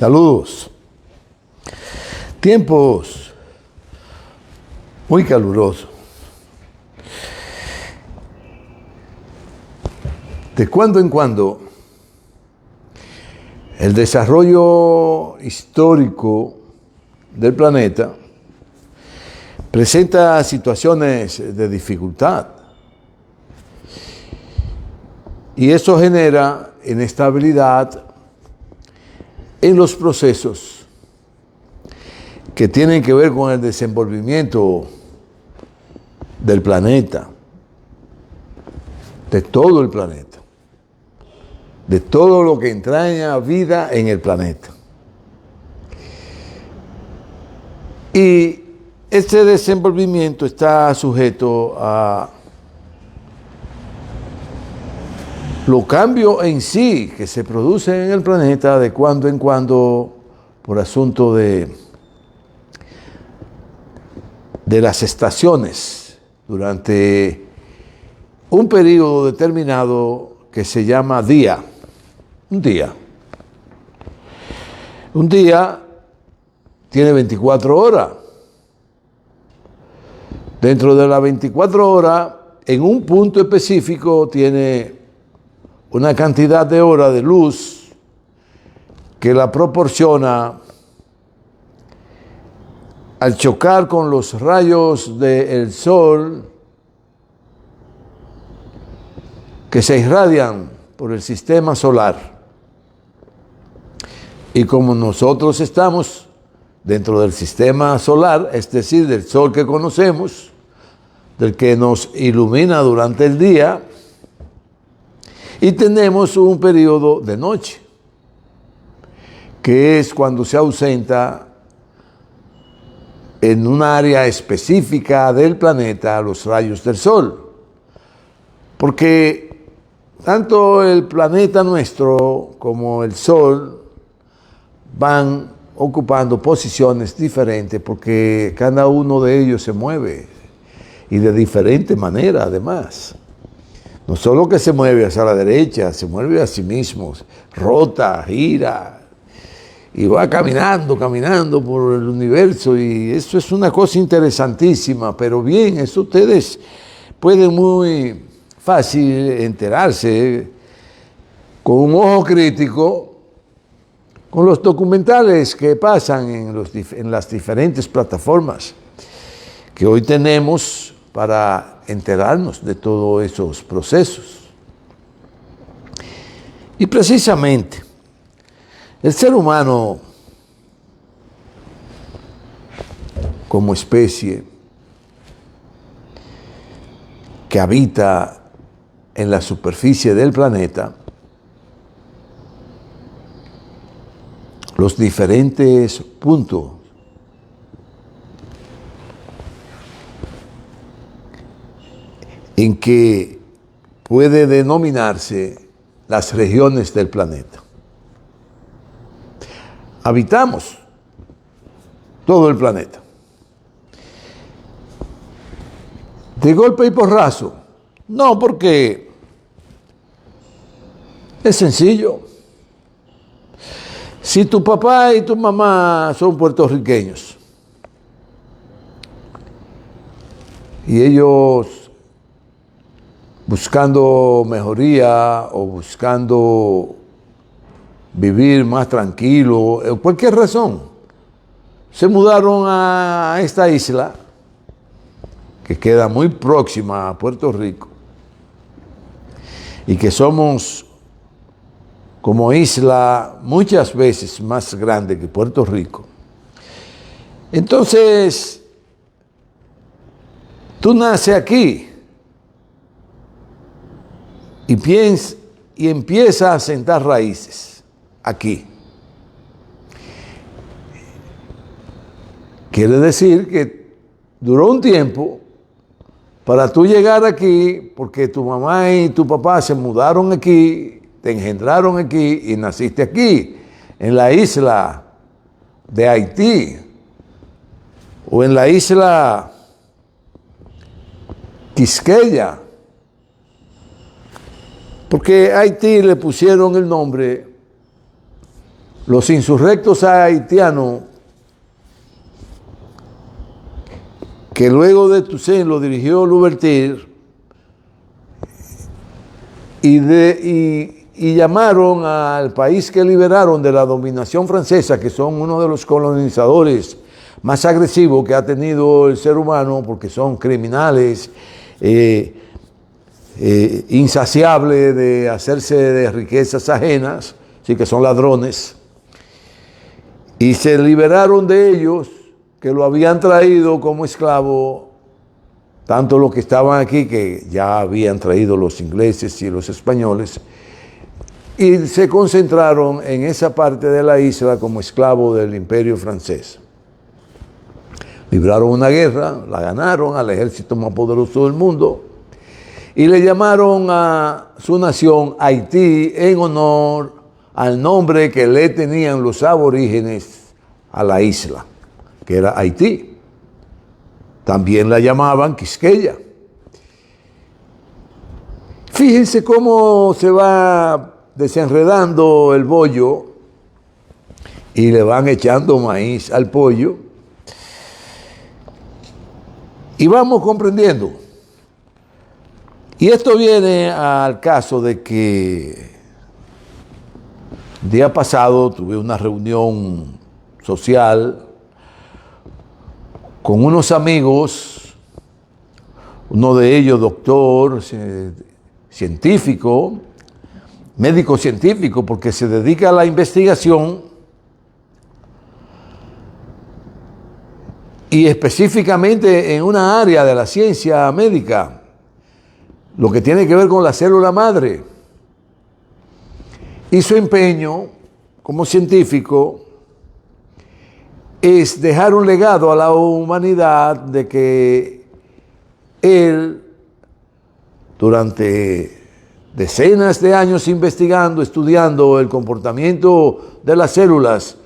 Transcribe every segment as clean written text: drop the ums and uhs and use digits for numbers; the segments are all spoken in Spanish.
Saludos. Tiempos muy calurosos. De cuando en cuando, el desarrollo histórico del planeta presenta situaciones de dificultad. Y eso genera inestabilidad en los procesos que tienen que ver con el desenvolvimiento del planeta, de todo el planeta, de todo lo que entraña vida en el planeta. Y este desenvolvimiento está sujeto a los cambios en sí que se producen en el planeta de cuando en cuando por asunto de las estaciones durante un periodo determinado que se llama día. Un día tiene 24 horas. Dentro de las 24 horas, en un punto específico, tiene una cantidad de horas de luz que la proporciona al chocar con los rayos del sol que se irradian por el sistema solar. Y como nosotros estamos dentro del sistema solar, es decir, del sol que conocemos, del que nos ilumina durante el día, y tenemos un periodo de noche, que es cuando se ausenta en un área específica del planeta los rayos del sol. Porque tanto el planeta nuestro como el sol van ocupando posiciones diferentes porque cada uno de ellos se mueve y de diferente manera además. No solo que se mueve hacia la derecha, se mueve a sí mismo, rota, gira y va caminando por el universo, y eso es una cosa interesantísima. Pero bien, eso ustedes pueden muy fácil enterarse con un ojo crítico con los documentales que pasan en las diferentes plataformas que hoy tenemos para enterarnos de todos esos procesos. Y precisamente, el ser humano como especie que habita en la superficie del planeta, los diferentes puntos en que puede denominarse las regiones del planeta. Habitamos todo el planeta. De golpe y porrazo. No, porque es sencillo. Si tu papá y tu mamá son puertorriqueños y ellos buscando mejoría o buscando vivir más tranquilo, cualquier razón, se mudaron a esta isla que queda muy próxima a Puerto Rico y que somos como isla muchas veces más grande que Puerto Rico. Entonces, tú naces aquí y empiezas a sentar raíces aquí. Quiere decir que duró un tiempo para tú llegar aquí, porque tu mamá y tu papá se mudaron aquí, te engendraron aquí y naciste aquí, en la isla de Haití o en la isla Quisqueya, porque a Haití le pusieron el nombre Los insurrectos haitianos, que luego de Toussaint lo dirigió Louverture, y llamaron al país que liberaron de la dominación francesa, que son uno de los colonizadores más agresivos que ha tenido el ser humano, porque son criminales, insaciables de hacerse de riquezas ajenas, así que son ladrones, y se liberaron de ellos, que lo habían traído como esclavo, tanto los que estaban aquí, que ya habían traído los ingleses y los españoles, y se concentraron en esa parte de la isla como esclavos del imperio francés. Libraron una guerra, la ganaron al ejército más poderoso del mundo, y le llamaron a su nación Haití en honor al nombre que le tenían los aborígenes a la isla, que era Haití. También la llamaban Quisqueya. Fíjense cómo se va desenredando el bollo y le van echando maíz al pollo. Y vamos comprendiendo. Y esto viene al caso de que el día pasado tuve una reunión social con unos amigos, uno de ellos doctor, científico, médico científico, porque se dedica a la investigación y específicamente en una área de la ciencia médica, lo que tiene que ver con la célula madre. Y su empeño como científico es dejar un legado a la humanidad de que él, durante decenas de años investigando, estudiando el comportamiento de las células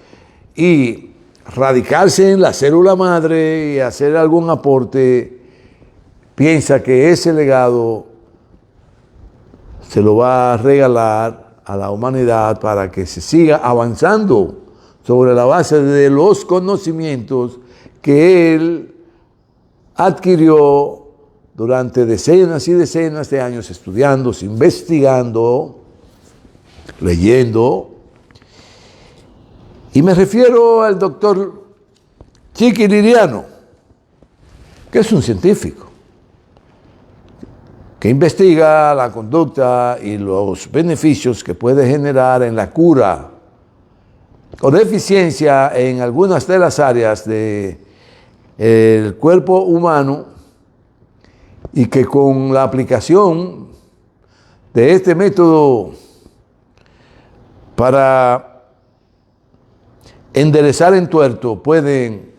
y radicarse en la célula madre y hacer algún aporte, piensa que ese legado se lo va a regalar a la humanidad para que se siga avanzando sobre la base de los conocimientos que él adquirió durante decenas y decenas de años estudiando, investigando, leyendo. Y me refiero al doctor Chiqui Liriano, que es un científico, que investiga la conducta y los beneficios que puede generar en la cura o deficiencia en algunas de las áreas del cuerpo humano, y que con la aplicación de este método para enderezar entuerto pueden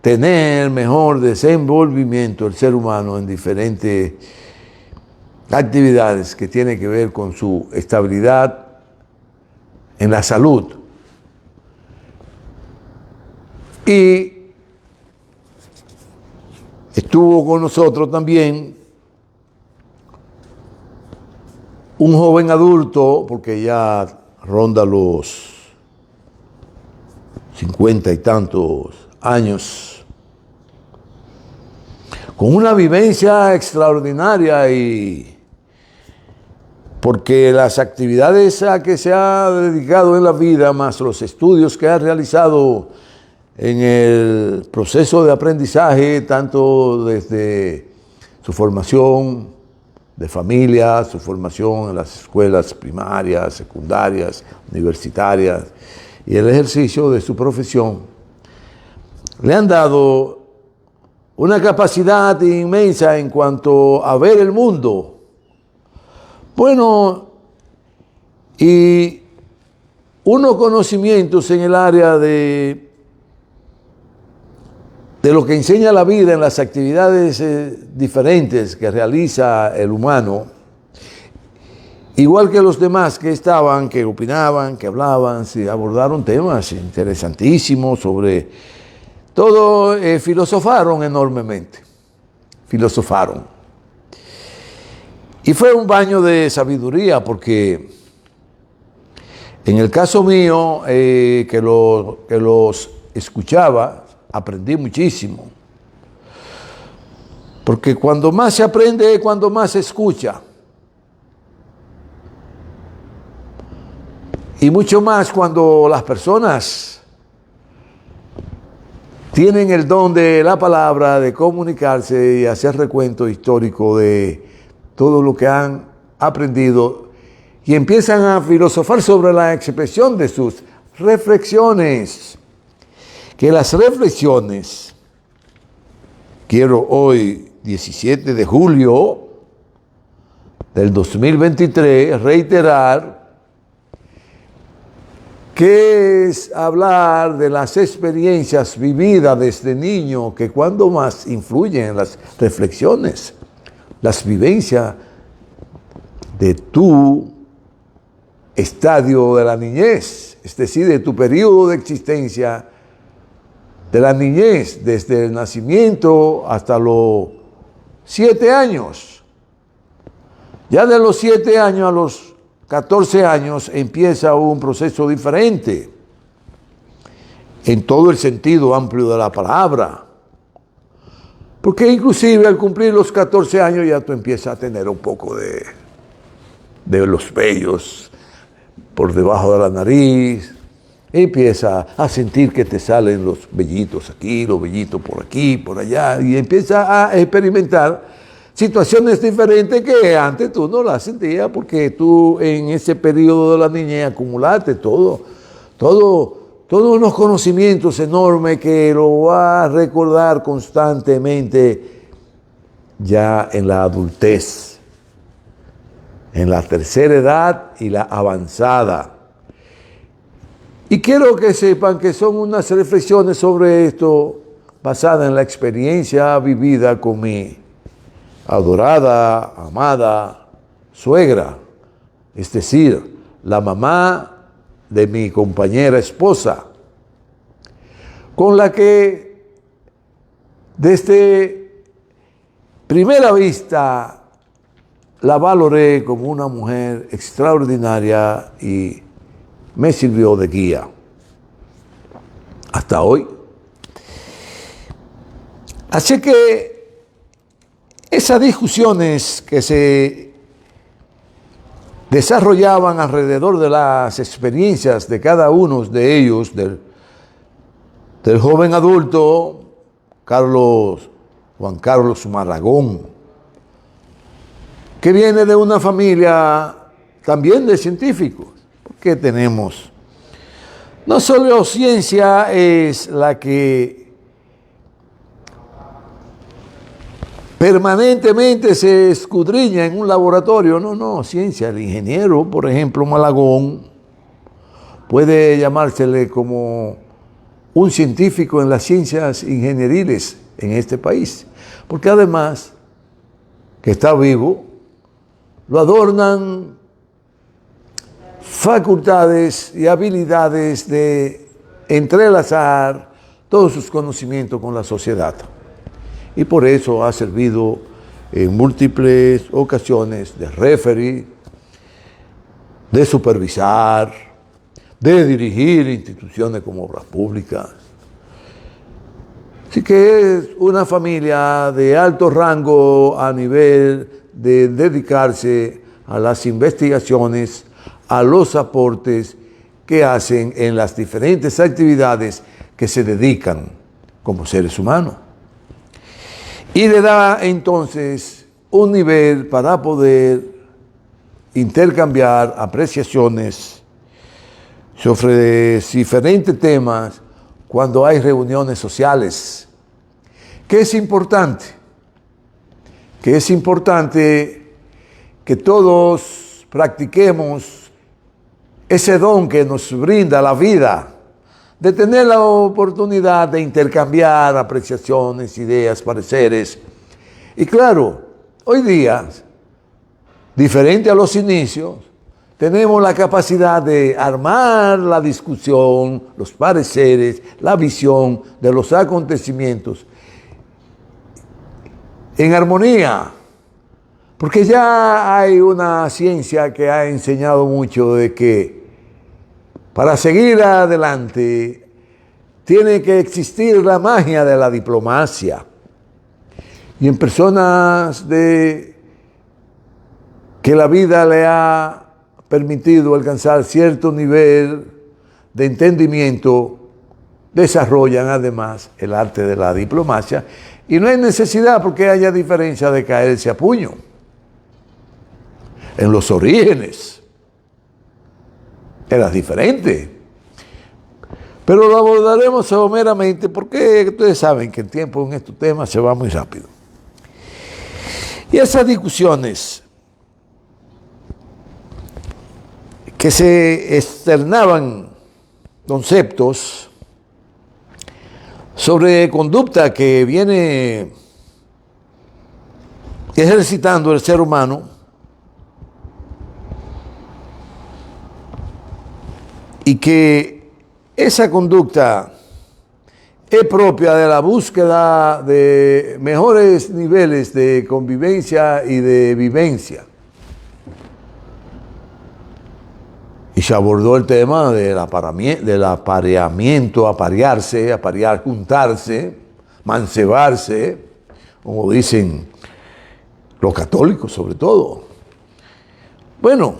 tener mejor desenvolvimiento el ser humano en diferentes actividades que tienen que ver con su estabilidad en la salud. Y estuvo con nosotros también un joven adulto, porque ya ronda los 50 y tantos años, con una vivencia extraordinaria, y porque las actividades a que se ha dedicado en la vida, más los estudios que ha realizado en el proceso de aprendizaje, tanto desde su formación de familia, su formación en las escuelas primarias, secundarias, universitarias, y el ejercicio de su profesión, le han dado una capacidad inmensa en cuanto a ver el mundo. Bueno, y unos conocimientos en el área de lo que enseña la vida en las actividades diferentes que realiza el humano, igual que los demás que estaban, que opinaban, que hablaban, se abordaron temas interesantísimos sobre todo, filosofaron enormemente, filosofaron. Y fue un baño de sabiduría, porque En el caso mío, que los escuchaba, aprendí muchísimo. Porque cuando más se aprende es cuando más se escucha. Y mucho más cuando las personas tienen el don de la palabra, de comunicarse y hacer recuento histórico de todo lo que han aprendido y empiezan a filosofar sobre la expresión de sus reflexiones. Que las reflexiones, quiero hoy, 17 de julio del 2023, reiterar que es hablar de las experiencias vividas desde niño, que cuando más influyen en las reflexiones, las vivencias de tu estadio de la niñez, es decir, de tu periodo de existencia, de la niñez, desde el nacimiento hasta los 7 años. Ya de los 7 años a los 14 años empieza un proceso diferente, en todo el sentido amplio de la palabra. Porque inclusive al cumplir los 14 años ya tú empiezas a tener un poco de los vellos por debajo de la nariz, empieza a sentir que te salen los vellitos aquí, los vellitos por aquí, por allá, y empieza a experimentar situaciones diferentes que antes tú no las sentías, porque tú en ese periodo de la niñez acumulaste todos unos conocimientos enormes que lo vas a recordar constantemente ya en la adultez, en la tercera edad y la avanzada. Y quiero que sepan que son unas reflexiones sobre esto basadas en la experiencia vivida con mi adorada, amada suegra, es decir, la mamá de mi compañera esposa, con la que desde primera vista la valoré como una mujer extraordinaria y me sirvió de guía hasta hoy. Así que esas discusiones que se desarrollaban alrededor de las experiencias de cada uno de ellos, del joven adulto Juan Carlos Maragón, que viene de una familia también de científicos, porque tenemos, no solo ciencia es la que permanentemente se escudriña en un laboratorio, no, ciencia. El ingeniero, por ejemplo, Malagón, puede llamársele como un científico en las ciencias ingenieriles en este país, porque además que está vivo, lo adornan facultades y habilidades de entrelazar todos sus conocimientos con la sociedad. Y por eso ha servido en múltiples ocasiones de referee, de supervisar, de dirigir instituciones como obras públicas. Así que es una familia de alto rango a nivel de dedicarse a las investigaciones, a los aportes que hacen en las diferentes actividades que se dedican como seres humanos. Y le da entonces un nivel para poder intercambiar apreciaciones sobre diferentes temas cuando hay reuniones sociales. ¿Qué es importante? Que es importante que todos practiquemos ese don que nos brinda la vida, de tener la oportunidad de intercambiar apreciaciones, ideas, pareceres. Y claro, hoy día, diferente a los inicios, tenemos la capacidad de armar la discusión, los pareceres, la visión de los acontecimientos en armonía, porque ya hay una ciencia que ha enseñado mucho de que para seguir adelante, tiene que existir la magia de la diplomacia. Y en personas que la vida le ha permitido alcanzar cierto nivel de entendimiento, desarrollan además el arte de la diplomacia, y no hay necesidad porque haya diferencia de caerse a puño. En los orígenes era diferente, pero lo abordaremos someramente porque ustedes saben que el tiempo en estos temas se va muy rápido. Y esas discusiones que se externaban conceptos sobre conducta que viene ejercitando el ser humano, y que esa conducta es propia de la búsqueda de mejores niveles de convivencia y de vivencia. Y se abordó el tema del apareamiento, aparear, juntarse, mancebarse, como dicen los católicos sobre todo. Bueno,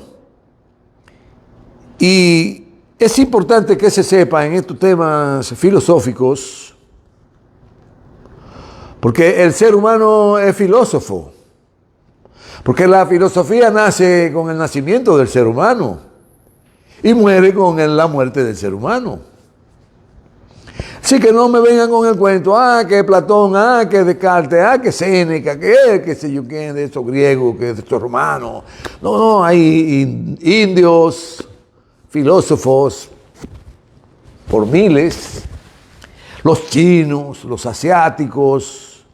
y es importante que se sepa en estos temas filosóficos, porque el ser humano es filósofo, porque la filosofía nace con el nacimiento del ser humano y muere con la muerte del ser humano. Así que no me vengan con el cuento, que Platón, que Descartes, que Séneca, que sé yo quién, de estos griegos, que de estos romanos. No, hay indios, filósofos por miles, los chinos, los asiáticos,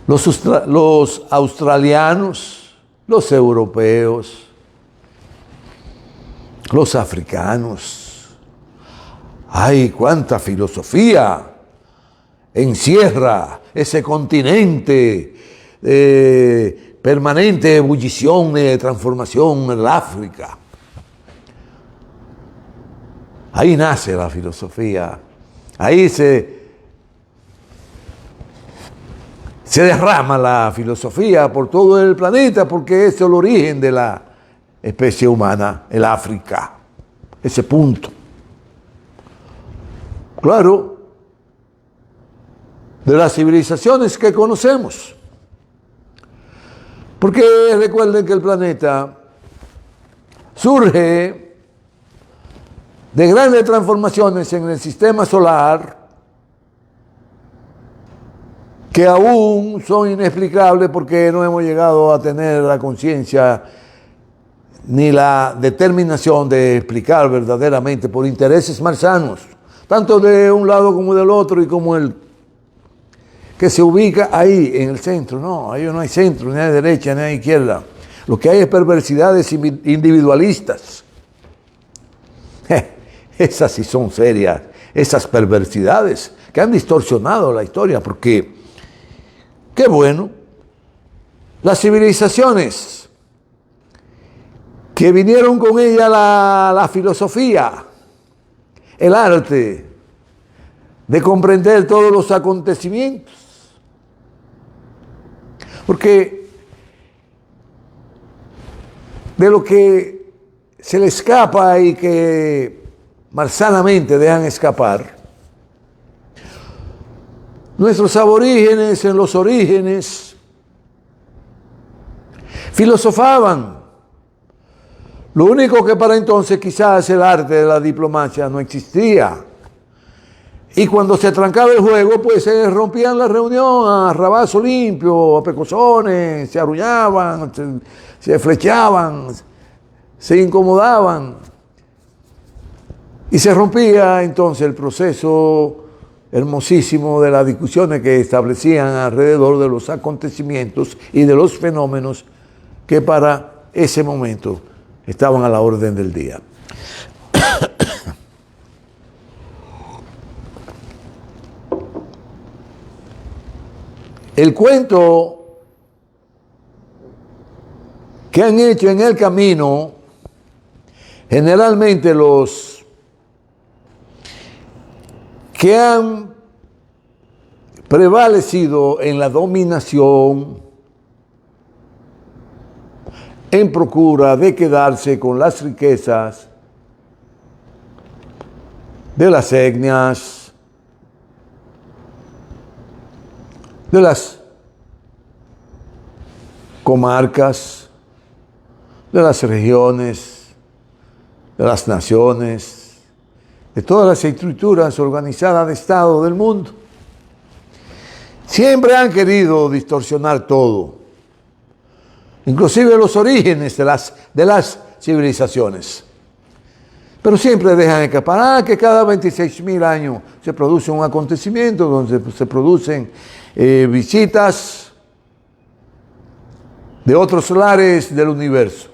los australianos, los europeos, los africanos. ¡Ay, cuánta filosofía encierra ese continente de permanente ebullición de transformación en el África! Ahí nace la filosofía, ahí se derrama la filosofía por todo el planeta, porque es el origen de la especie humana, el África, ese punto. Claro, de las civilizaciones que conocemos. Porque recuerden que el planeta surge de grandes transformaciones en el sistema solar que aún son inexplicables porque no hemos llegado a tener la conciencia ni la determinación de explicar verdaderamente por intereses malsanos, tanto de un lado como del otro, y como el que se ubica ahí en el centro. No, ahí no hay centro, ni hay derecha, ni hay izquierda. Lo que hay es perversidades individualistas. Esas sí son serias, esas perversidades que han distorsionado la historia, porque, qué bueno, las civilizaciones que vinieron con ella la filosofía, el arte de comprender todos los acontecimientos. Porque de lo que se le escapa y que malsanamente dejan escapar, nuestros aborígenes en los orígenes filosofaban. Lo único que para entonces quizás el arte de la diplomacia no existía. Y cuando se trancaba el juego, pues se rompían la reunión a rabazo limpio, a pecosones, se arrullaban, se flechaban, se incomodaban. Y se rompía entonces el proceso hermosísimo de las discusiones que establecían alrededor de los acontecimientos y de los fenómenos que para ese momento estaban a la orden del día. El cuento que han hecho en el camino Generalmente los que han prevalecido en la dominación en procura de quedarse con las riquezas de las etnias, de las comarcas, de las regiones, de las naciones, de todas las estructuras organizadas de Estado del mundo. Siempre han querido distorsionar todo, inclusive los orígenes de las civilizaciones. Pero siempre dejan escapar que cada 26.000 años se produce un acontecimiento donde se producen visitas de otros lares del universo,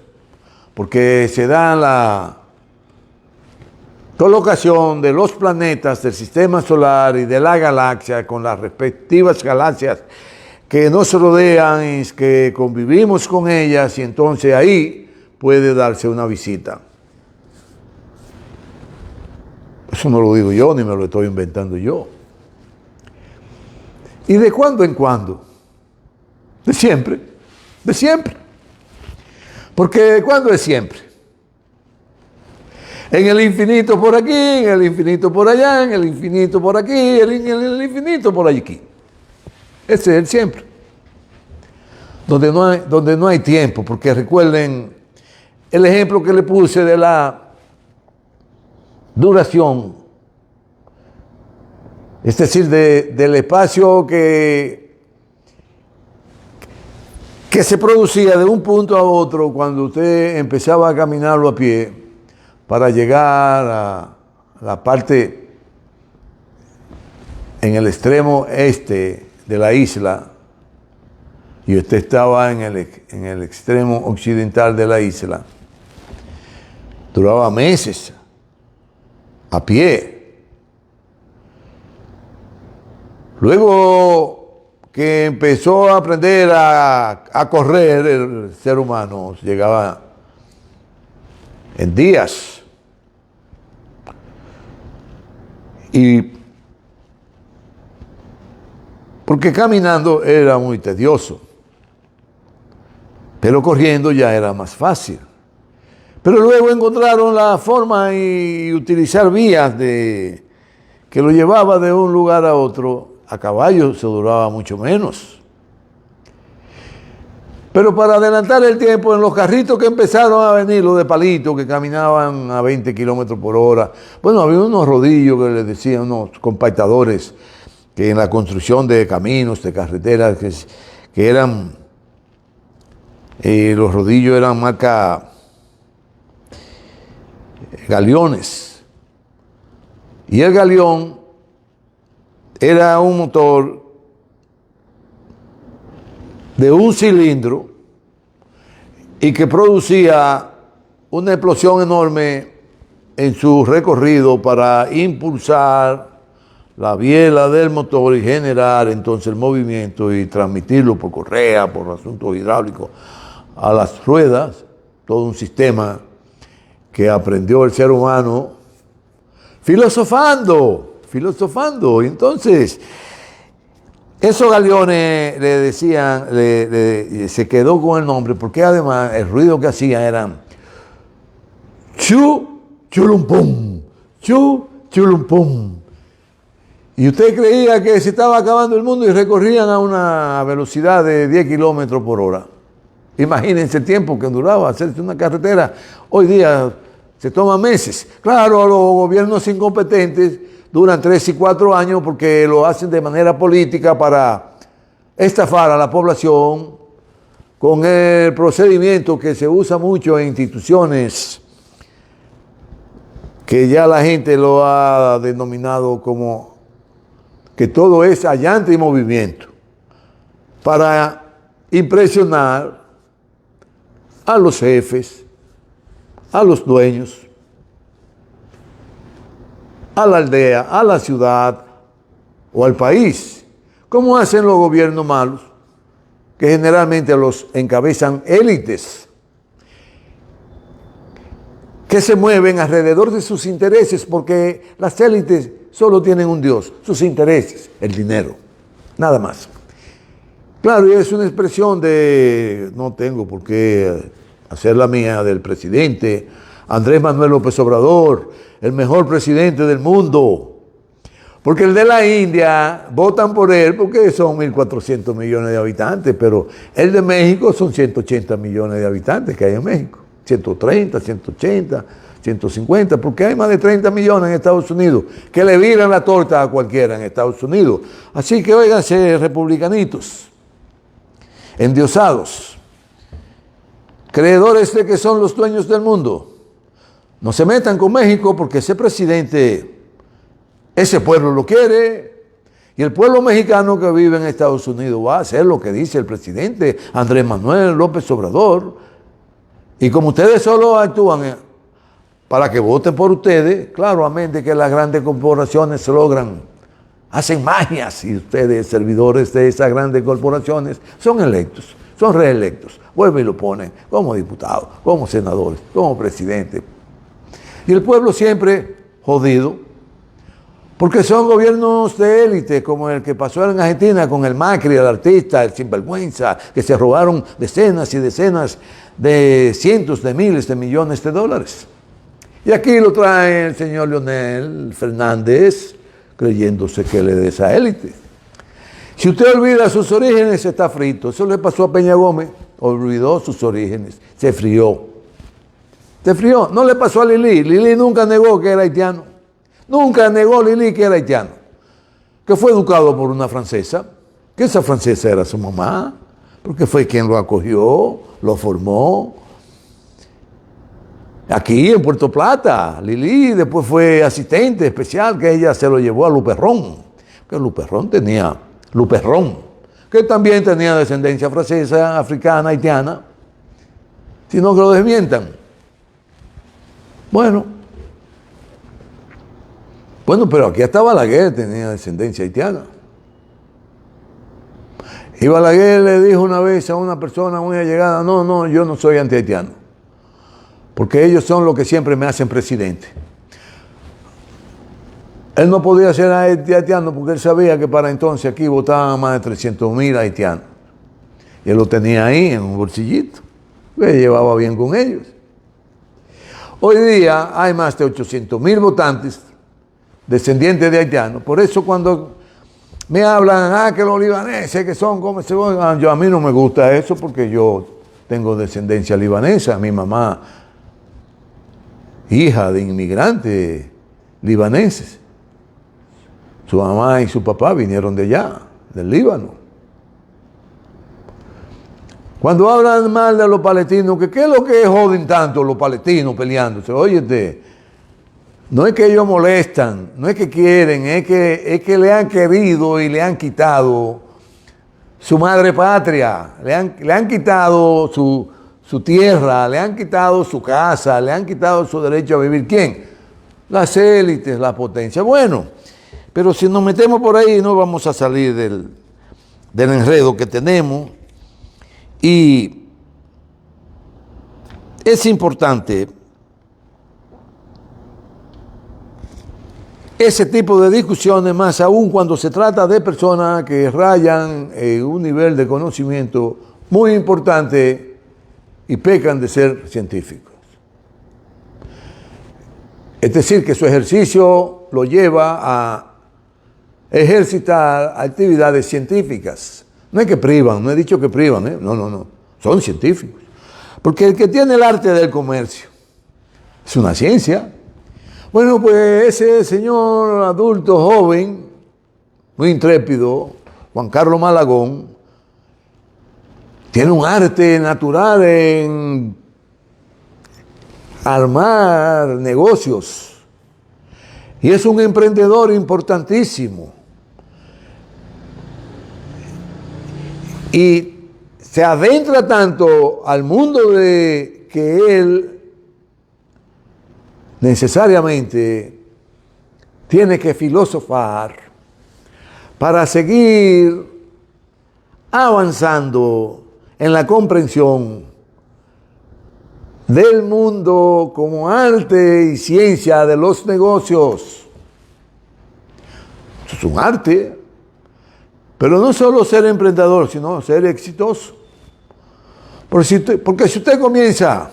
porque se da la colocación de los planetas del sistema solar y de la galaxia con las respectivas galaxias que nos rodean y que convivimos con ellas, y entonces ahí puede darse una visita. Eso no lo digo yo, ni me lo estoy inventando yo. ¿Y de cuándo en cuándo? De siempre, de siempre. Porque ¿cuándo es siempre? En el infinito por aquí, en el infinito por allá, en el infinito por aquí, en el infinito por allí. Ese es el siempre. Donde no hay tiempo, porque recuerden el ejemplo que le puse de la duración, es decir, del espacio que se producía de un punto a otro cuando usted empezaba a caminarlo a pie para llegar a la parte en el extremo este de la isla, y usted estaba en el extremo occidental de la isla. Duraba meses a pie. Luego que empezó a aprender a correr, el ser humano llegaba en días. Y porque caminando era muy tedioso, pero corriendo ya era más fácil. Pero luego encontraron la forma y utilizar vías que lo llevaba de un lugar a otro. A caballo se duraba mucho menos. Pero para adelantar el tiempo, en los carritos que empezaron a venir, los de palito, que caminaban a 20 kilómetros por hora, bueno, había unos rodillos que les decían, unos compactadores, que en la construcción de caminos, de carreteras, que eran, los rodillos eran marca Galeones. Y el galeón era un motor de un cilindro y que producía una explosión enorme en su recorrido para impulsar la biela del motor y generar entonces el movimiento y transmitirlo por correa, por asuntos hidráulicos a las ruedas, todo un sistema que aprendió el ser humano filosofando. Y entonces esos galeones le decían, se quedó con el nombre, porque además el ruido que hacían era chu, chulumpum, chu, chulumpum. Y usted creía que se estaba acabando el mundo y recorrían a una velocidad de 10 kilómetros por hora. Imagínense el tiempo que duraba hacerse una carretera. Hoy día se toma meses. Claro, los gobiernos incompetentes duran 3 y 4 años porque lo hacen de manera política para estafar a la población con el procedimiento que se usa mucho en instituciones que ya la gente lo ha denominado como que todo es allante y movimiento, para impresionar a los jefes, a los dueños, a la aldea, a la ciudad o al país, como hacen los gobiernos malos, que generalmente los encabezan élites que se mueven alrededor de sus intereses, porque las élites solo tienen un Dios, sus intereses, el dinero, nada más. Claro, y es una expresión de, no tengo por qué hacer la mía, del presidente Andrés Manuel López Obrador, el mejor presidente del mundo. Porque el de la India votan por él porque son 1.400 millones de habitantes, pero el de México son 180 millones de habitantes que hay en México. 130, 180, 150, porque hay más de 30 millones en Estados Unidos que le viran la torta a cualquiera en Estados Unidos. Así que óiganse, republicanitos, endiosados, creedores de que son los dueños del mundo, no se metan con México porque ese presidente, ese pueblo lo quiere, y el pueblo mexicano que vive en Estados Unidos va a hacer lo que dice el presidente Andrés Manuel López Obrador. Y como ustedes solo actúan para que voten por ustedes, claramente que las grandes corporaciones logran, hacen magias, y ustedes, servidores de esas grandes corporaciones, son electos, son reelectos, vuelven y lo ponen como diputados, como senadores, como presidente. Y el pueblo siempre jodido, porque son gobiernos de élite, como el que pasó en Argentina con el Macri, el artista, el sinvergüenza, que se robaron decenas y decenas de cientos de miles de millones de dólares. Y aquí lo trae el señor Leonel Fernández, creyéndose que él es de esa élite. Si usted olvida sus orígenes, está frito. Eso le pasó a Peña Gómez, olvidó sus orígenes, se frió. Se frió. No le pasó a Lili. Lili nunca negó que era haitiano. Nunca negó Lili que era haitiano. Que fue educado por una francesa, que esa francesa era su mamá, porque fue quien lo acogió, lo formó. Aquí en Puerto Plata, Lili después fue asistente especial, que ella se lo llevó a Luperrón, que Luperrón, que también tenía descendencia francesa, africana, haitiana, sino que lo desmientan. Bueno, pero aquí hasta Balaguer tenía descendencia haitiana. Y Balaguer le dijo una vez a una persona muy allegada, no, yo no soy anti-haitiano, porque ellos son los que siempre me hacen presidente. Él no podía ser haitiano porque él sabía que para entonces aquí votaban más de 300.000 haitianos. Y él lo tenía ahí en un bolsillito, que llevaba bien con ellos. Hoy día hay más de 800.000 votantes descendientes de haitianos. Por eso cuando me hablan, que los libaneses que son como se van, a mí no me gusta eso porque yo tengo descendencia libanesa. Mi mamá, hija de inmigrantes libaneses. Su mamá y su papá vinieron de allá, del Líbano. Cuando hablan mal de los palestinos, que qué es lo que joden tanto los palestinos peleándose, óyete, no es que ellos molestan, no es que quieren, es que le han querido y le han quitado su madre patria, le han quitado su tierra, le han quitado su casa, le han quitado su derecho a vivir. ¿Quién? Las élites, la potencia. Bueno, pero si nos metemos por ahí no vamos a salir del enredo que tenemos. Y es importante ese tipo de discusiones, más aún cuando se trata de personas que rayan en un nivel de conocimiento muy importante y pecan de ser científicos. Es decir, que su ejercicio lo lleva a ejercitar actividades científicas. No es que privan, no he dicho que privan, no, son científicos. Porque el que tiene el arte del comercio es una ciencia. Bueno, pues ese señor adulto joven, muy intrépido, Juan Carlos Malagón, tiene un arte natural en armar negocios y es un emprendedor importantísimo. Y se adentra tanto al mundo de que él necesariamente tiene que filosofar para seguir avanzando en la comprensión del mundo como arte y ciencia de los negocios. Eso es un arte, pero no solo ser emprendedor, sino ser exitoso. Porque si usted comienza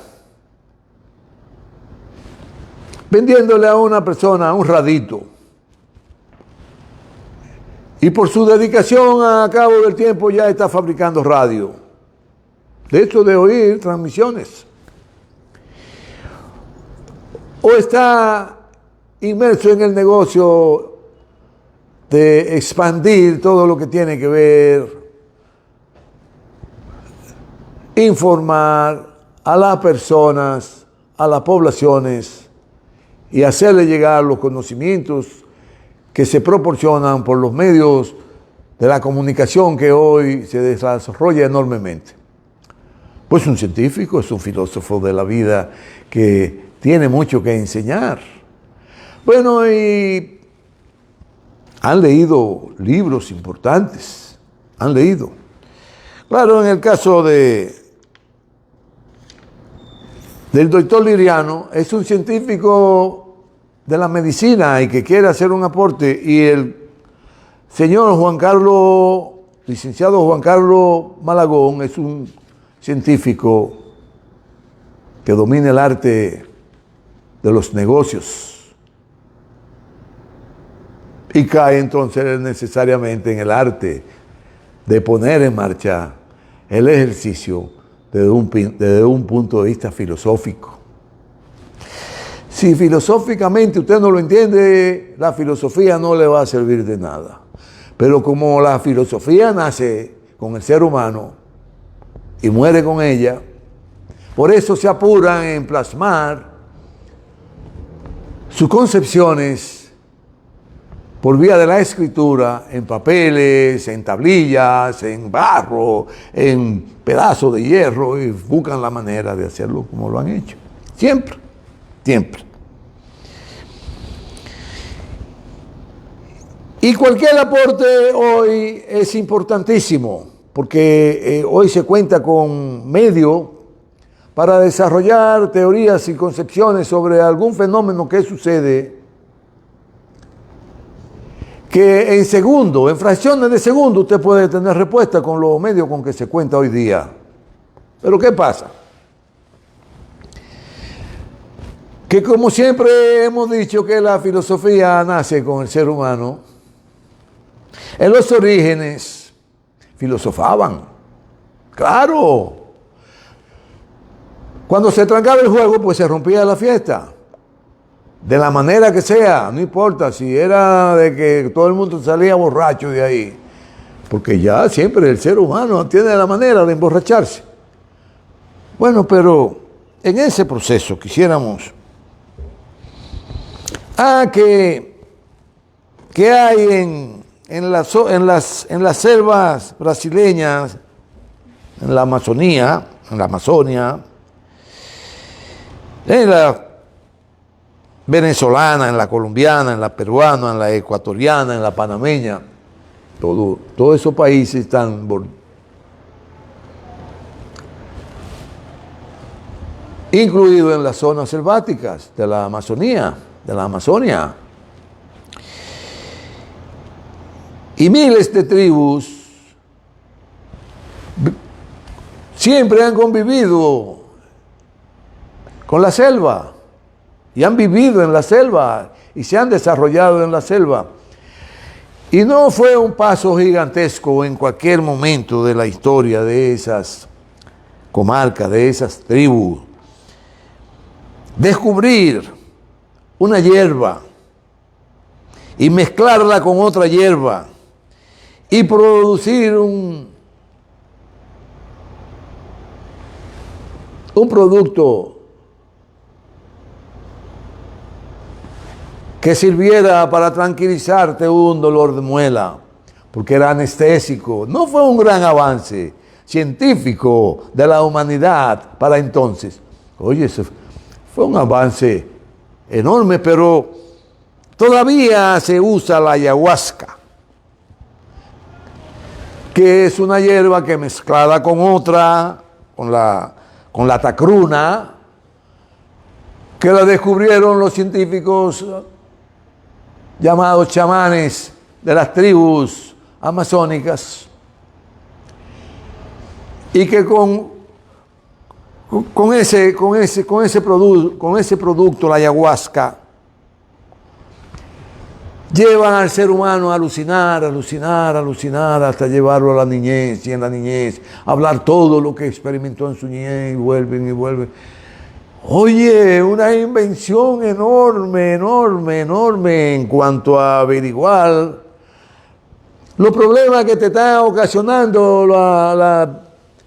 vendiéndole a una persona un radito, y por su dedicación a cabo del tiempo ya está fabricando radio, de hecho de oír transmisiones, o está inmerso en el negocio de expandir todo lo que tiene que ver, informar a las personas, a las poblaciones y hacerle llegar los conocimientos que se proporcionan por los medios de la comunicación que hoy se desarrolla enormemente. Pues un científico es un filósofo de la vida que tiene mucho que enseñar. Bueno, y han leído libros importantes, han leído. Claro, en el caso del doctor Liriano, es un científico de la medicina y que quiere hacer un aporte, y el señor licenciado Juan Carlos Malagón, es un científico que domina el arte de los negocios y cae entonces necesariamente en el arte de poner en marcha el ejercicio desde un punto de vista filosófico. Si filosóficamente usted no lo entiende, la filosofía no le va a servir de nada. Pero como la filosofía nace con el ser humano y muere con ella, por eso se apuran en plasmar sus concepciones por vía de la escritura, en papeles, en tablillas, en barro, en pedazos de hierro, y buscan la manera de hacerlo como lo han hecho. Siempre, siempre. Y cualquier aporte hoy es importantísimo, porque hoy se cuenta con medios para desarrollar teorías y concepciones sobre algún fenómeno que sucede, que en fracciones de segundo, usted puede tener respuesta con los medios con que se cuenta hoy día. Pero ¿qué pasa? Que como siempre hemos dicho que la filosofía nace con el ser humano, en los orígenes filosofaban. Claro. Cuando se trancaba el juego, pues se rompía la fiesta. De la manera que sea, no importa si era de que todo el mundo salía borracho de ahí. Porque ya siempre el ser humano tiene la manera de emborracharse. Bueno, pero en ese proceso quisiéramos que hay en las selvas brasileñas, en la Amazonía, en la venezolana, en la colombiana, en la peruana, en la ecuatoriana, en la panameña, todos esos países están incluidos en las zonas selváticas de la Amazonía, de la Amazonia. Y miles de tribus siempre han convivido con la selva y han vivido en la selva y se han desarrollado en la selva. Y no fue un paso gigantesco en cualquier momento de la historia de esas comarcas, de esas tribus, descubrir una hierba y mezclarla con otra hierba y producir un producto que sirviera para tranquilizarte un dolor de muela, porque era anestésico. No fue un gran avance científico de la humanidad para entonces. Oye, eso fue un avance enorme, pero todavía se usa la ayahuasca, que es una hierba que mezclada con otra, con la tacruna, que la descubrieron los científicos llamados chamanes de las tribus amazónicas, y que con ese producto, la ayahuasca, llevan al ser humano a alucinar, hasta llevarlo a la niñez, y en la niñez hablar todo lo que experimentó en su niñez, y vuelven. Oye, una invención enorme en cuanto a averiguar los problemas que te están ocasionando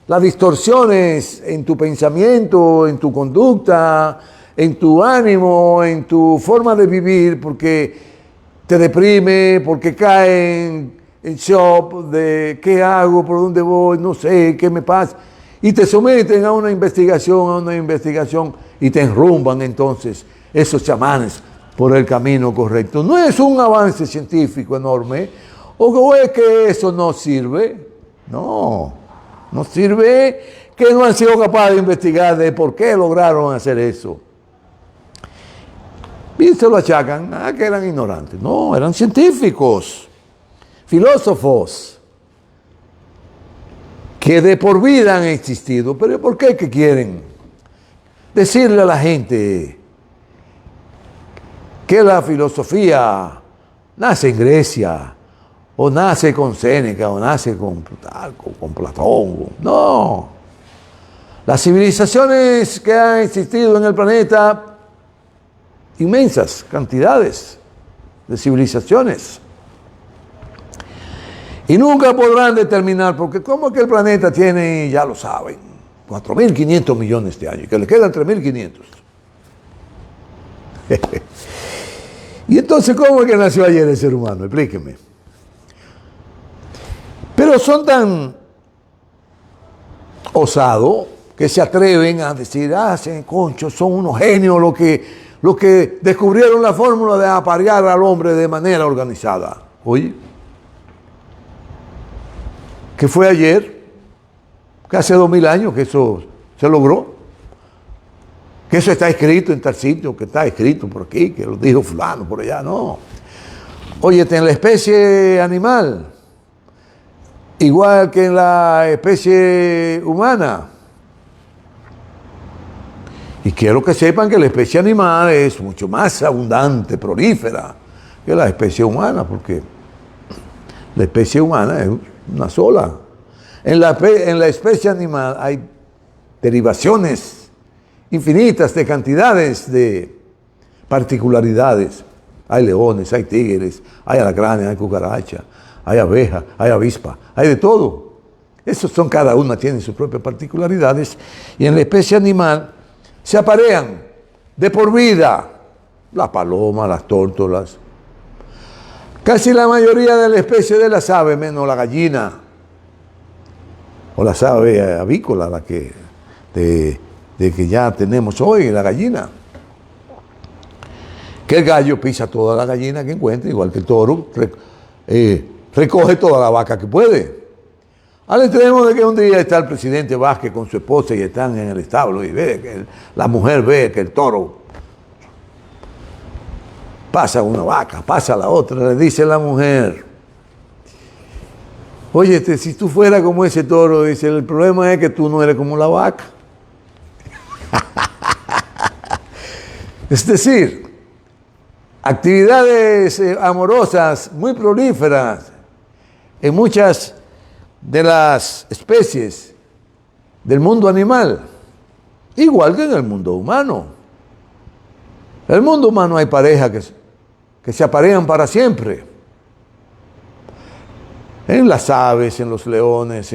las distorsiones en tu pensamiento, en tu conducta, en tu ánimo, en tu forma de vivir, porque te deprime, porque cae en shock de qué hago, por dónde voy, no sé, qué me pasa. Y te someten a una investigación y te enrumban entonces esos chamanes por el camino correcto. No es un avance científico enorme, o es que eso no sirve. No sirve, que no han sido capaces de investigar de por qué lograron hacer eso. Y se lo achacan a que eran ignorantes. No, eran científicos, filósofos, que de por vida han existido. Pero ¿por qué que quieren decirle a la gente que la filosofía nace en Grecia, o nace con Séneca, o nace con Platón? No. Las civilizaciones que han existido en el planeta, inmensas cantidades de civilizaciones, y nunca podrán determinar, porque como que el planeta tiene, ya lo saben, 4.500 millones de años, que le quedan 3.500. Y entonces, ¿cómo es que nació ayer el ser humano? Explíqueme. Pero son tan osados que se atreven a decir, concho, son unos genios los que descubrieron la fórmula de aparear al hombre de manera organizada. Oye, que fue ayer, que hace 2000 años que eso se logró, que eso está escrito en tal sitio, que está escrito por aquí, que lo dijo fulano por allá. No. Oye, en la especie animal, igual que en la especie humana. Y quiero que sepan que la especie animal es mucho más abundante, prolífera, que la especie humana, porque la especie humana es una sola. En la especie animal hay derivaciones infinitas de cantidades de particularidades. Hay leones, hay tigres, hay alacranes, hay cucarachas, hay abejas, hay avispas, hay de todo. Esos son, cada una tiene sus propias particularidades. Y en la especie animal se aparean de por vida las palomas, las tórtolas, casi la mayoría de la especie de las aves, menos la gallina o las aves avícolas, la que ya tenemos hoy, la gallina. Que el gallo pisa toda la gallina que encuentra, igual que el toro recoge toda la vaca que puede. Al extremo de que un día está el presidente Vázquez con su esposa y están en el establo y ve que la mujer ve que el toro pasa una vaca, pasa la otra, le dice la mujer, oye, si tú fueras como ese toro, dice, el problema es que tú no eres como la vaca. Es decir, actividades amorosas muy prolíferas en muchas de las especies del mundo animal, igual que en el mundo humano. En el mundo humano hay parejas que se aparean para siempre. En las aves, en los leones,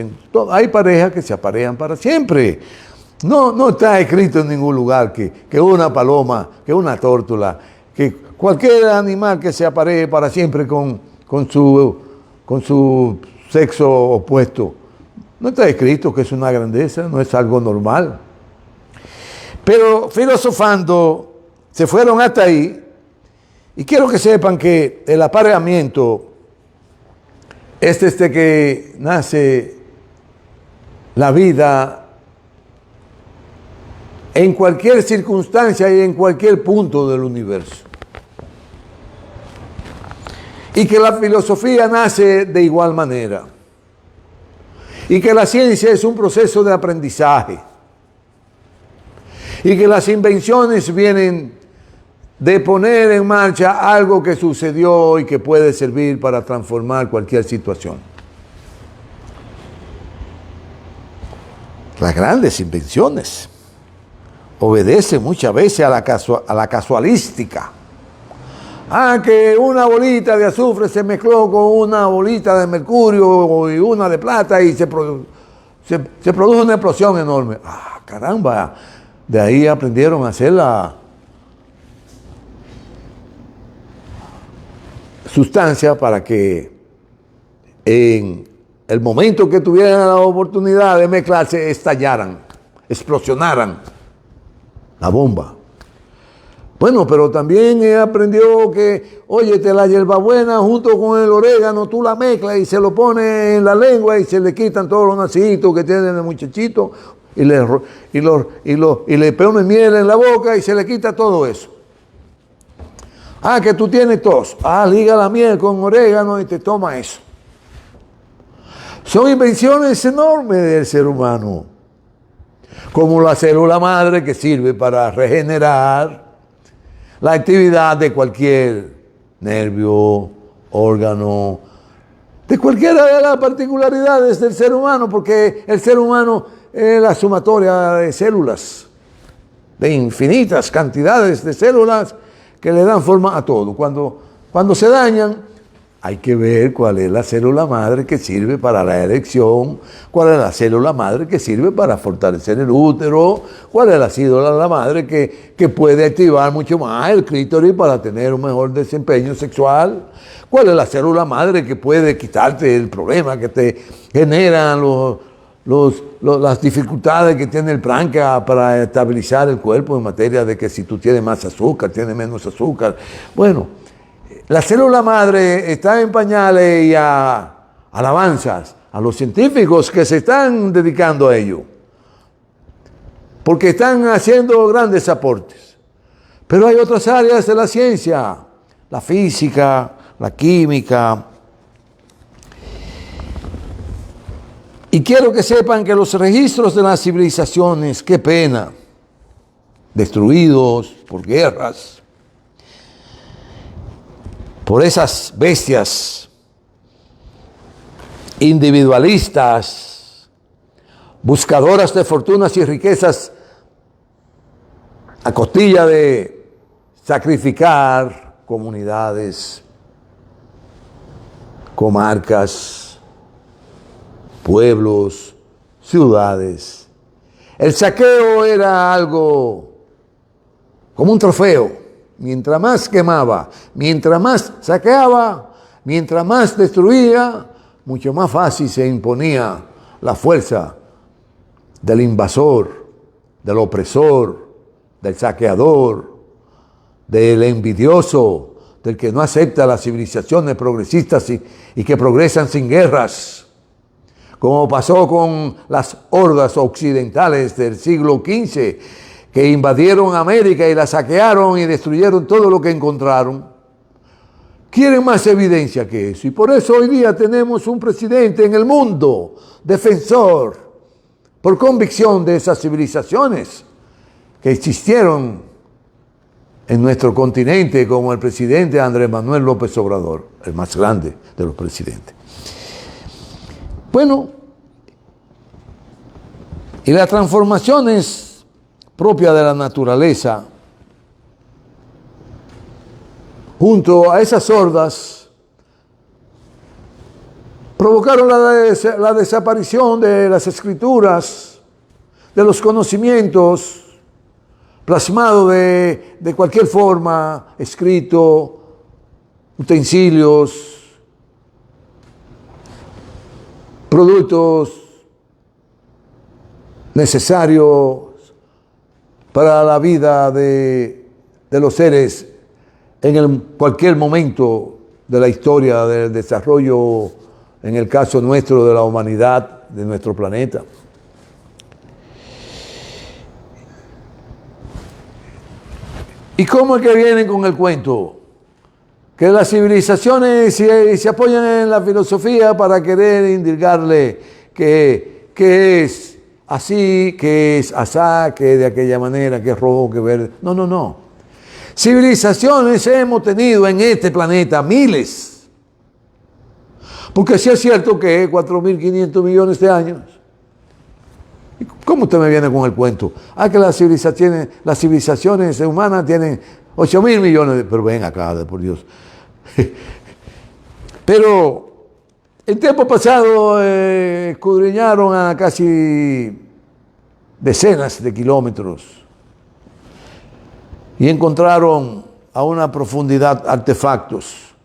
hay parejas que se aparean para siempre. No está escrito en ningún lugar que una paloma, que una tórtola, que cualquier animal que se aparee para siempre con su sexo opuesto. No está escrito, que es una grandeza, no es algo normal. Pero filosofando, se fueron hasta ahí, y quiero que sepan que el apareamiento es desde que nace la vida en cualquier circunstancia y en cualquier punto del universo. Y que la filosofía nace de igual manera. Y que la ciencia es un proceso de aprendizaje. Y que las invenciones vienen de poner en marcha algo que sucedió y que puede servir para transformar cualquier situación. Las grandes invenciones obedecen muchas veces a la casualística. Que una bolita de azufre se mezcló con una bolita de mercurio y una de plata y se produjo una explosión enorme. Caramba, de ahí aprendieron a hacer la sustancia para que en el momento que tuvieran la oportunidad de mezclarse, estallaran, explosionaran la bomba. Bueno, pero también aprendió que, óyete, la hierbabuena junto con el orégano, tú la mezclas y se lo pones en la lengua y se le quitan todos los nacitos que tiene el muchachito y le pones miel en la boca y se le quita todo eso. Que tú tienes tos. Liga la miel con orégano y te toma eso. Son invenciones enormes del ser humano. Como la célula madre que sirve para regenerar la actividad de cualquier nervio, órgano, de cualquiera de las particularidades del ser humano, porque el ser humano es la sumatoria de células, de infinitas cantidades de células que le dan forma a todo. Cuando se dañan, hay que ver cuál es la célula madre que sirve para la erección, cuál es la célula madre que sirve para fortalecer el útero, cuál es la célula madre que puede activar mucho más el clítoris para tener un mejor desempeño sexual, cuál es la célula madre que puede quitarte el problema que te generan las dificultades que tiene el páncreas para estabilizar el cuerpo en materia de que si tú tienes más azúcar, tienes menos azúcar. Bueno, la célula madre está en pañales y alabanzas a los científicos que se están dedicando a ello, porque están haciendo grandes aportes. Pero hay otras áreas de la ciencia, la física, la química. Y quiero que sepan que los registros de las civilizaciones, qué pena, destruidos por guerras, por esas bestias individualistas, buscadoras de fortunas y riquezas a costilla de sacrificar comunidades, comarcas, pueblos, ciudades. El saqueo era algo como un trofeo. Mientras más quemaba, mientras más saqueaba, mientras más destruía, mucho más fácil se imponía la fuerza del invasor, del opresor, del saqueador, del envidioso, del que no acepta las civilizaciones progresistas y que progresan sin guerras, como pasó con las hordas occidentales del siglo XV, que invadieron América y la saquearon y destruyeron todo lo que encontraron. Quieren más evidencia que eso. Y por eso hoy día tenemos un presidente en el mundo, defensor, por convicción de esas civilizaciones que existieron en nuestro continente, como el presidente Andrés Manuel López Obrador, el más grande de los presidentes. Bueno, y las transformaciones propia de la naturaleza, junto a esas hordas, provocaron la desaparición de las escrituras, de los conocimientos plasmados de cualquier forma, escrito, utensilios, productos necesarios para la vida de los seres en cualquier momento de la historia del desarrollo, en el caso nuestro de la humanidad, de nuestro planeta. ¿Y cómo es que vienen con el cuento? Que las civilizaciones se apoyan en la filosofía para querer indicarle que es así, que es asá, que es de aquella manera, que es rojo, que es verde. No, no, no. Civilizaciones hemos tenido en este planeta miles. Porque sí es cierto que 4.500 millones de años. ¿Cómo usted me viene con el cuento? Que las civilizaciones humanas tienen 8.000 millones de... Pero ven acá, por Dios. Pero en tiempo pasado escudriñaron a casi decenas de kilómetros y encontraron a una profundidad artefactos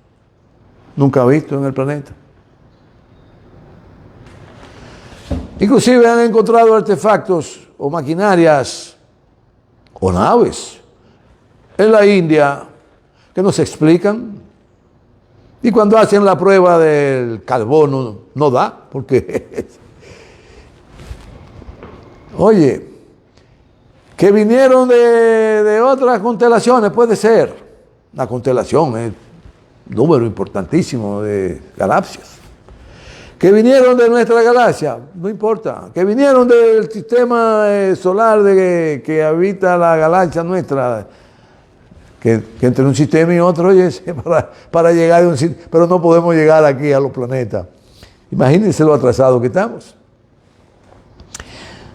nunca vistos en el planeta. Inclusive han encontrado artefactos o maquinarias o naves en la India que no se explican. Y cuando hacen la prueba del carbono, no da, porque... Oye, que vinieron de otras constelaciones, puede ser. La constelación es un número importantísimo de galaxias. Que vinieron de nuestra galaxia, no importa. Que vinieron del sistema solar que habita la galaxia nuestra, que entre un sistema y otro, oye, para llegar a un sitio, pero no podemos llegar aquí a los planetas. Imagínense lo atrasados que estamos.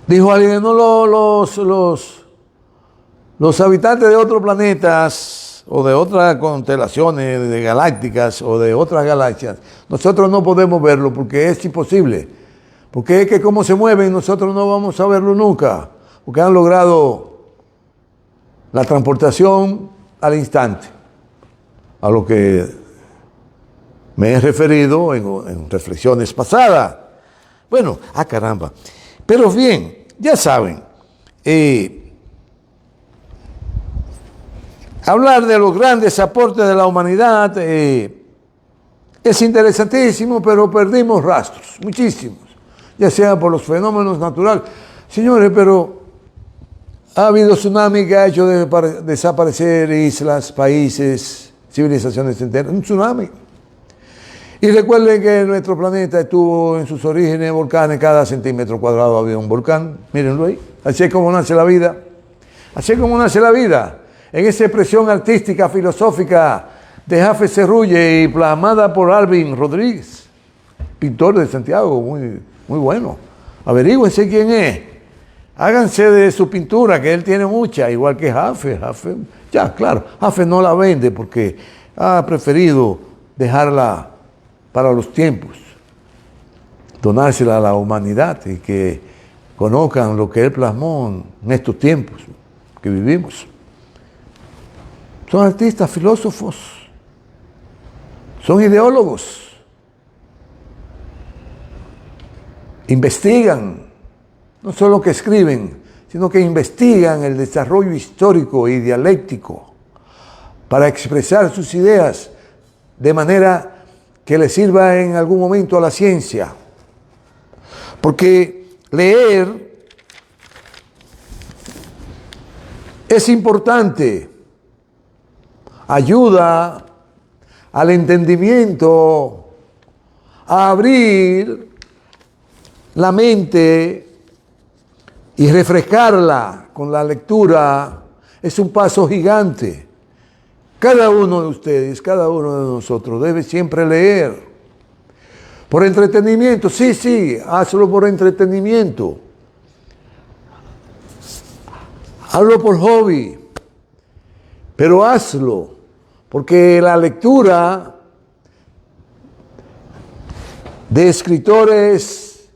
Dijo alguien, no, los habitantes de otros planetas o de otras constelaciones de galácticas o de otras galaxias, nosotros no podemos verlo porque es imposible. Porque es que como se mueven, nosotros no vamos a verlo nunca. Porque han logrado la transportación al instante, a lo que me he referido en reflexiones pasadas. Bueno, caramba. Pero bien, ya saben, hablar de los grandes aportes de la humanidad es interesantísimo, pero perdimos rastros, muchísimos, ya sea por los fenómenos naturales. Señores, pero ha habido tsunami que ha hecho desaparecer islas, países, civilizaciones enteras. Un tsunami. Y recuerden que nuestro planeta estuvo en sus orígenes volcanes. Cada centímetro cuadrado había un volcán. Mírenlo ahí. Así es como nace la vida. Así es como nace la vida. En esa expresión artística, filosófica de Jafet Cerrulle y plasmada por Alvin Rodríguez, pintor de Santiago, muy, muy bueno. Averígüense quién es. Háganse de su pintura, que él tiene mucha, igual que Jafet. Ya, claro, Jafet no la vende porque ha preferido dejarla para los tiempos, donársela a la humanidad y que conozcan lo que él plasmó en estos tiempos que vivimos. Son artistas, filósofos, son ideólogos, investigan, no solo que escriben, sino que investigan el desarrollo histórico y dialéctico para expresar sus ideas de manera que le sirva en algún momento a la ciencia. Porque leer es importante, ayuda al entendimiento, a abrir la mente y refrescarla con la lectura. Es un paso gigante. Cada uno de ustedes, cada uno de nosotros debe siempre leer. Por entretenimiento, sí, hazlo por entretenimiento. Hazlo por hobby, pero hazlo, porque la lectura de escritores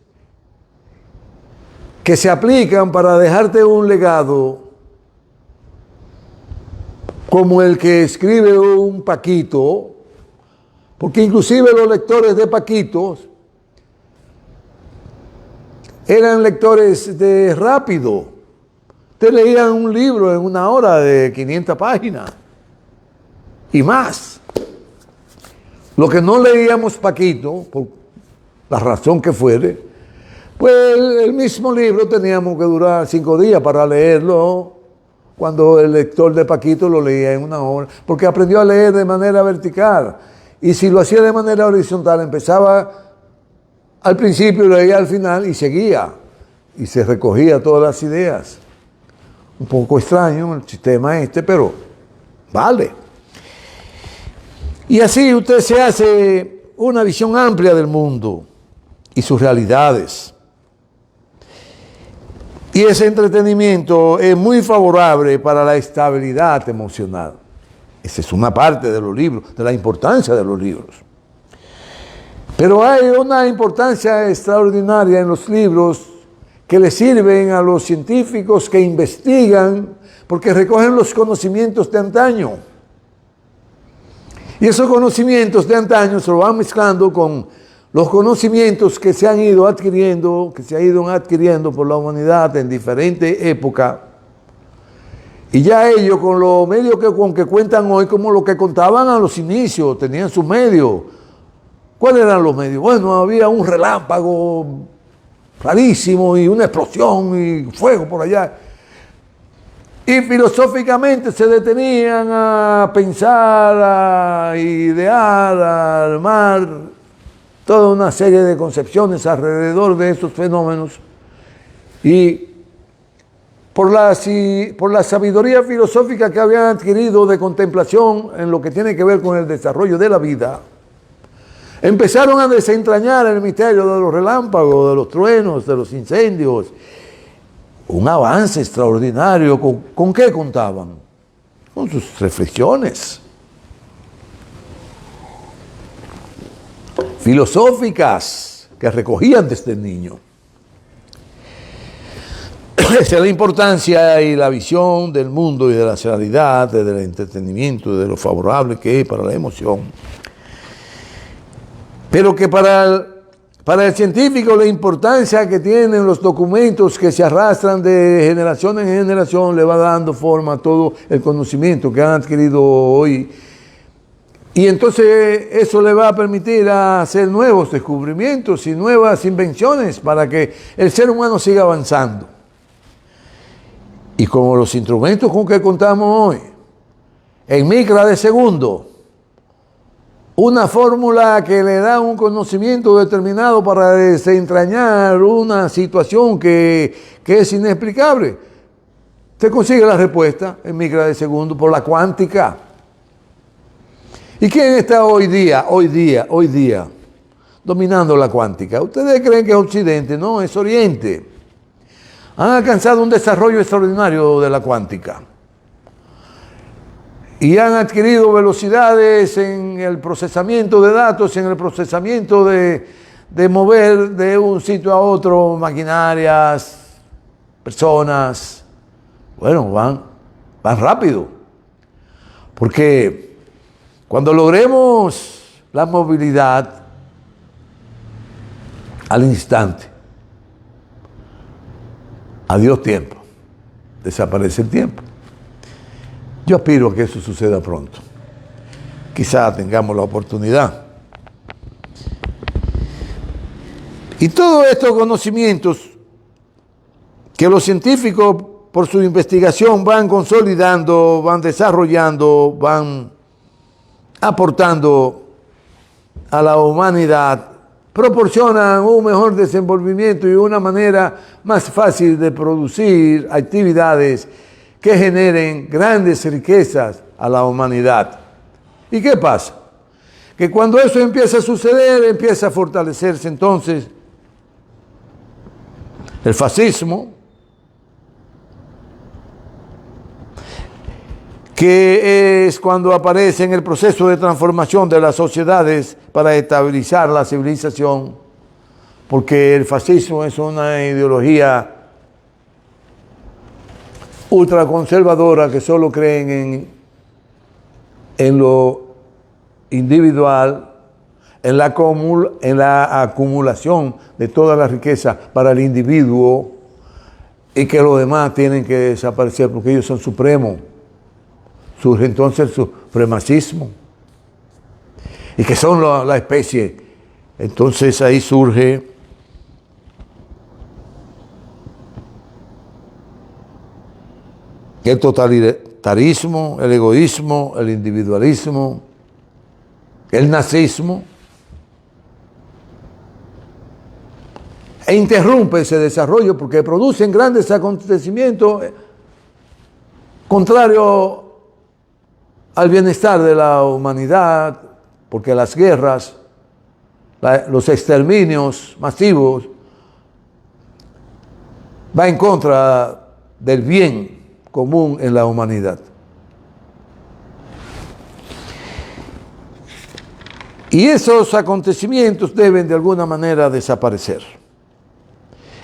que se aplican para dejarte un legado, como el que escribe un Paquito, porque inclusive los lectores de Paquitos eran lectores de rápido. Ustedes leían un libro en una hora de 500 páginas y más. Lo que no leíamos Paquito, por la razón que fuere, pues el mismo libro teníamos que durar 5 días para leerlo cuando el lector de Paquito lo leía en una hora, porque aprendió a leer de manera vertical. Y si lo hacía de manera horizontal, empezaba al principio, leía al final y seguía. Y se recogía todas las ideas. Un poco extraño el sistema pero vale. Y así usted se hace una visión amplia del mundo y sus realidades. Y ese entretenimiento es muy favorable para la estabilidad emocional. Esa es una parte de los libros, de la importancia de los libros. Pero hay una importancia extraordinaria en los libros que le sirven a los científicos que investigan, porque recogen los conocimientos de antaño. Y esos conocimientos de antaño se lo van mezclando con los conocimientos que se han ido adquiriendo, por la humanidad en diferentes épocas. Y ya ellos, con los medios con que cuentan hoy, como lo que contaban a los inicios, tenían sus medios. ¿Cuáles eran los medios? Bueno, había un relámpago clarísimo y una explosión y fuego por allá. Y filosóficamente se detenían a pensar, a idear, a armar toda una serie de concepciones alrededor de esos fenómenos. Y por la sabiduría filosófica que habían adquirido de contemplación en lo que tiene que ver con el desarrollo de la vida, empezaron a desentrañar el misterio de los relámpagos, de los truenos, de los incendios. Un avance extraordinario. ¿Con qué contaban? Con sus reflexiones filosóficas que recogían desde el niño. Esa es la importancia y la visión del mundo y de la realidad, del entretenimiento, de lo favorable que es para la emoción. Pero que para el científico la importancia que tienen los documentos que se arrastran de generación en generación le va dando forma a todo el conocimiento que han adquirido hoy. Y entonces eso le va a permitir hacer nuevos descubrimientos y nuevas invenciones para que el ser humano siga avanzando. Y como los instrumentos con que contamos hoy, en micra de segundo, una fórmula que le da un conocimiento determinado para desentrañar una situación que es inexplicable. Usted consigue la respuesta en micra de segundo por la cuántica. ¿Y quién está hoy día, dominando la cuántica? Ustedes creen que es Occidente, no, es Oriente. Han alcanzado un desarrollo extraordinario de la cuántica. Y han adquirido velocidades en el procesamiento de datos, en el procesamiento de mover de un sitio a otro maquinarias, personas. Bueno, van rápido. Porque cuando logremos la movilidad al instante, adiós tiempo, desaparece el tiempo. Yo aspiro a que eso suceda pronto. Quizá tengamos la oportunidad. Y todos estos conocimientos que los científicos por su investigación van consolidando, van desarrollando, van aportando a la humanidad, proporcionan un mejor desenvolvimiento y una manera más fácil de producir actividades que generen grandes riquezas a la humanidad. ¿Y qué pasa? Que cuando eso empieza a suceder, empieza a fortalecerse entonces el fascismo, que es cuando aparece en el proceso de transformación de las sociedades para estabilizar la civilización, porque el fascismo es una ideología ultraconservadora que solo creen en lo individual, en la acumulación de toda la riqueza para el individuo y que los demás tienen que desaparecer porque ellos son supremos. Surge entonces el supremacismo y que son la especie. Entonces ahí surge el totalitarismo, el egoísmo, el individualismo, el nazismo, e interrumpe ese desarrollo porque producen grandes acontecimientos contrarios al bienestar de la humanidad, porque las guerras, los exterminios masivos, va en contra del bien común en la humanidad. Y esos acontecimientos deben de alguna manera desaparecer.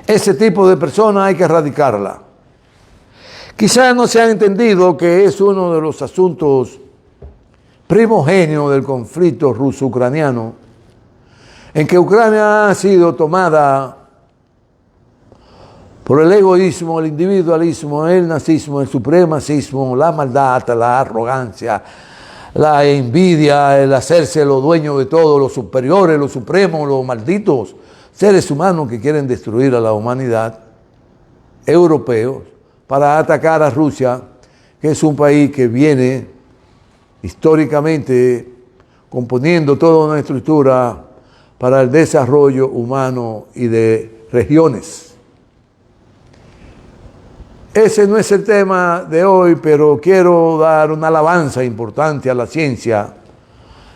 Ese tipo de persona hay que erradicarla. Quizás no se ha entendido que es uno de los asuntos primogéneos del conflicto ruso-ucraniano, en que Ucrania ha sido tomada por el egoísmo, el individualismo, el nazismo, el supremacismo, la maldad, la arrogancia, la envidia, el hacerse los dueños de todo, los superiores, los supremos, los malditos seres humanos que quieren destruir a la humanidad, europeos, para atacar a Rusia, que es un país que viene históricamente componiendo toda una estructura para el desarrollo humano y de regiones. Ese no es el tema de hoy, pero quiero dar una alabanza importante a la ciencia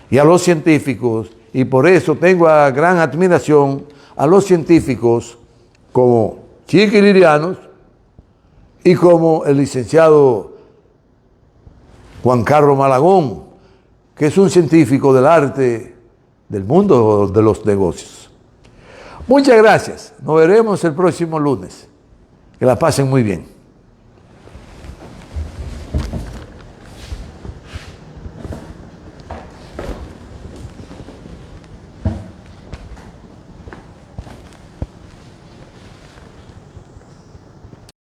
y a los científicos, y por eso tengo gran admiración a los científicos como Chiqui Lirianos y como el licenciado Juan Carlos Malagón, que es un científico del arte, del mundo de los negocios. Muchas gracias. Nos veremos el próximo lunes. Que la pasen muy bien.